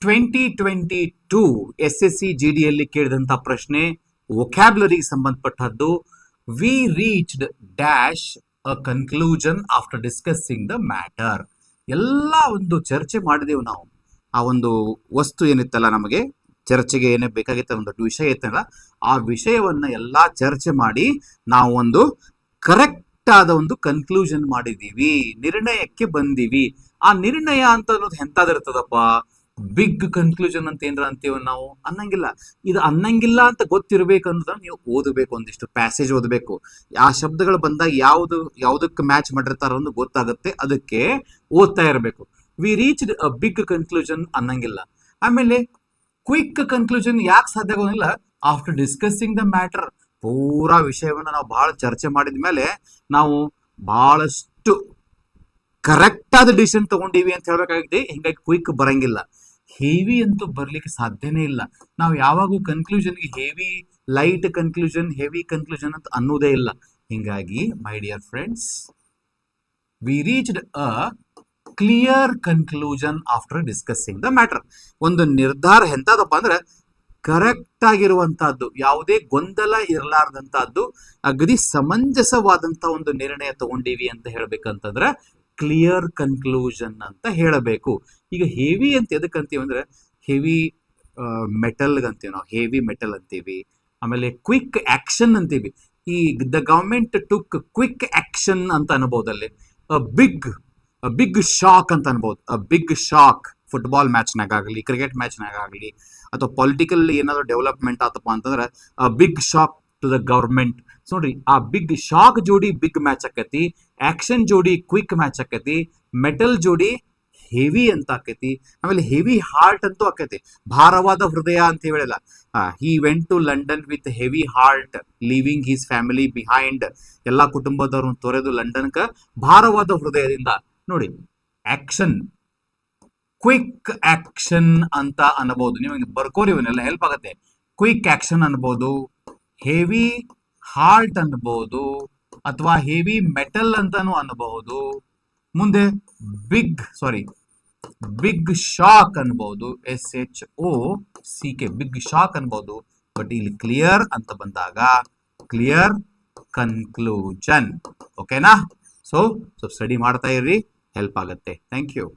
2022 SSC GDಯಲ್ಲಿ ಕೇಳಿದಂತ ಪ್ರಶ್ನೆ ವೊಕ್ಯಾಬ್ಯುಲರಿಗೆ ಸಂಬಂಧಪಟ್ಟದ್ದು. V reached dash a conclusion after discussing the matter. ಎಲ್ಲ ಒಂದು ಚರ್ಚೆ ಮಾಡಿದೆವು ನಾವು. ಆ ಒಂದು ವಸ್ತು ಏನಿತ್ತಲ್ಲ, ನಮಗೆ ಚರ್ಚೆಗೆ ಏನೇ ಬೇಕಾಗಿತ್ತ ಒಂದು ವಿಷಯ ಇತ್ತಲ್ಲ, ಆ ವಿಷಯವನ್ನ ಎಲ್ಲ ಚರ್ಚೆ ಮಾಡಿ ನಾವು ಒಂದು ಕರೆಕ್ಟ್ ಆದ ಒಂದು ಕನ್ಕ್ಲೂಷನ್ ಮಾಡಿದೀವಿ, ನಿರ್ಣಯಕ್ಕೆ ಬಂದೀವಿ. ಆ ನಿರ್ಣಯ ಅಂತ ಅನ್ನೋದು ಎಂತಾದಿರ್ತದಪ್ಪ, ಬಿಗ್ ಕನ್ಕ್ಲೂಷನ್ ಅಂತ ಏನಾರ ಅಂತೀವ ನಾವು. ಅನ್ನಂಗಿಲ್ಲ. ಇದು ಅನ್ನಂಗಿಲ್ಲ ಅಂತ ಗೊತ್ತಿರಬೇಕು ಅನ್ನೋದನ್ನ ನೀವು ಓದಬೇಕು, ಒಂದಿಷ್ಟು ಪ್ಯಾಸೇಜ್ ಓದಬೇಕು. ಆ ಶಬ್ದಗಳು ಬಂದಾಗ ಯಾವುದಕ್ಕೆ ಮ್ಯಾಚ್ ಮಾಡಿರ್ತಾರ ಅಂತ ಗೊತ್ತಾಗುತ್ತೆ, ಅದಕ್ಕೆ ಓದ್ತಾ ಇರಬೇಕು. We reached a big conclusion ಅನ್ನಂಗಿಲ್ಲ. ಆಮೇಲೆ ಕ್ವಿಕ್ ಕನ್ಕ್ಲೂಷನ್ ಯಾಕೆ ಸಾಧ್ಯ ಆಗೋದಿಲ್ಲ? After discussing the matter. ಪೂರಾ ವಿಷಯವನ್ನ ನಾವು ಬಹಳ ಚರ್ಚೆ ಮಾಡಿದ ಮೇಲೆ ನಾವು ಬಹಳಷ್ಟು ಕರೆಕ್ಟ್ ಆದ ಡಿಸಿಷನ್ ತಗೊಂಡಿವಿ ಅಂತ ಹೇಳ್ಬೇಕಾಗಿದೆ. ಹಿಂಗಾಗಿ ಕ್ವಿಕ್ ಬರಂಗಿಲ್ಲ. ಹೆವಿ ಅಂತೂ ಬರ್ಲಿಕ್ಕೆ ಸಾಧ್ಯನೇ ಇಲ್ಲ. ನಾವು ಯಾವಾಗೂ ಕನ್ಕ್ಲೂಷನ್ಗೆ heavy, light conclusion, heavy conclusion ಅಂತ ಅನ್ನೋದೇ ಇಲ್ಲ. ಹಿಂಗಾಗಿ my dear friends, we reached a clear conclusion after discussing the matter. ಒಂದು ನಿರ್ಧಾರ ಎಂತದಪ್ಪ ಅಂದ್ರೆ ಕರೆಕ್ಟ್ ಆಗಿರುವಂತಹದ್ದು, ಯಾವುದೇ ಗೊಂದಲ ಇರಲಾರ್ದಂತಹದ್ದು, ಅಗದಿ ಸಮಂಜಸವಾದಂತ ಒಂದು ನಿರ್ಣಯ ತಗೊಂಡಿವಿ ಅಂತ ಹೇಳ್ಬೇಕಂತಂದ್ರೆ ಕ್ಲಿಯರ್ ಕನ್ಕ್ಲೂಷನ್ ಅಂತ ಹೇಳಬೇಕು. ಈಗ ಹೆವಿ ಅಂತ ಎದಕ್ಕೆ ಅಂತೀವಿ ಅಂದ್ರೆ, ಹೆವಿ ಮೆಟಲ್ ಅಂತೀವಿ ನಾವು, ಹೆವಿ ಮೆಟಲ್ ಅಂತೀವಿ. ಆಮೇಲೆ ಕ್ವಿಕ್ ಆಕ್ಷನ್ ಅಂತೀವಿ. ಈ the government took quick action ಅಂತ ಅನ್ಬೋದಲ್ಲಿ. ಬಿಗ್ ಶಾಕ್ ಅಂತ ಅನ್ಬೋದು. ಬಿಗ್ ಶಾಕ್ ಫುಟ್ಬಾಲ್ ಮ್ಯಾಚ್ನಾಗ ಆಗಲಿ, ಕ್ರಿಕೆಟ್ ಮ್ಯಾಚ್ನಾಗ ಆಗಲಿ, ಅಥವಾ ಪೊಲಿಟಿಕಲ್ ಏನಾದ್ರು ಡೆವಲಪ್ಮೆಂಟ್ ಆತಪ್ಪ ಅಂತಂದ್ರೆ big shock to the government. ನೋಡ್ರಿ, ಆ ಬಿಗ್ ಶಾಕ್ ಜೋಡಿ ಬಿಗ್ ಮ್ಯಾಚ್ ಆಕತಿ, ಆಕ್ಷನ್ ಜೋಡಿ ಕ್ವಿಕ್ ಮ್ಯಾಚ್ ಆಕತಿ, ಮೆಟಲ್ ಜೋಡಿ ಹೆವಿ ಅಂತ ಆಕೈತಿ. ಆಮೇಲೆ ಹೆವಿ ಹಾರ್ಟ್ ಅಂತೂ ಆಕೈತಿ, ಭಾರವಾದ ಹೃದಯ ಅಂತ ಹೇಳಿಲ್ಲ. He went to London with heavy heart, leaving his family behind. ಎಲ್ಲಾ ಕುಟುಂಬದವ್ರನ್ನ ತೊರೆದು ಲಂಡನ್ಕ ಭಾರವಾದ ಹೃದಯದಿಂದ. ನೋಡಿ, ಆಕ್ಷನ್, ಕ್ವಿಕ್ ಆಕ್ಷನ್ ಅಂತ ಅನ್ಬೋದು. ನೀವು ಬರ್ಕೋರಿ, ಇವನ್ನೆಲ್ಲ ಹೆಲ್ಪ್ ಆಗತ್ತೆ. ಕ್ವಿಕ್ ಆಕ್ಷನ್ ಅನ್ಬೋದು, ಹೆವಿ ಹಾರ್ಟ್ ಅನ್ಬಹುದು, ಅಥವಾ ಹೆವಿ ಮೆಟಲ್ ಅಂತಾನು ಅನ್ಬಹುದು. ಮುಂದೆ ಬಿಗ್ ಶಾಕ್ ಅನ್ಬಹುದು, SHOCK, ಬಿಗ್ ಶಾಕ್ ಅನ್ಬಹುದು. ಬಟ್ ಇಲ್ಲಿ ಕ್ಲಿಯರ್ ಅಂತ ಬಂದಾಗ ಕ್ಲಿಯರ್ ಕನ್ಕ್ಲೂಷನ್. ಓಕೆನಾ? ಸೊ ಸ್ಟಡಿ ಮಾಡ್ತಾ ಇರ್ರಿ, ಹೆಲ್ಪ್ ಆಗುತ್ತೆ. Thank you.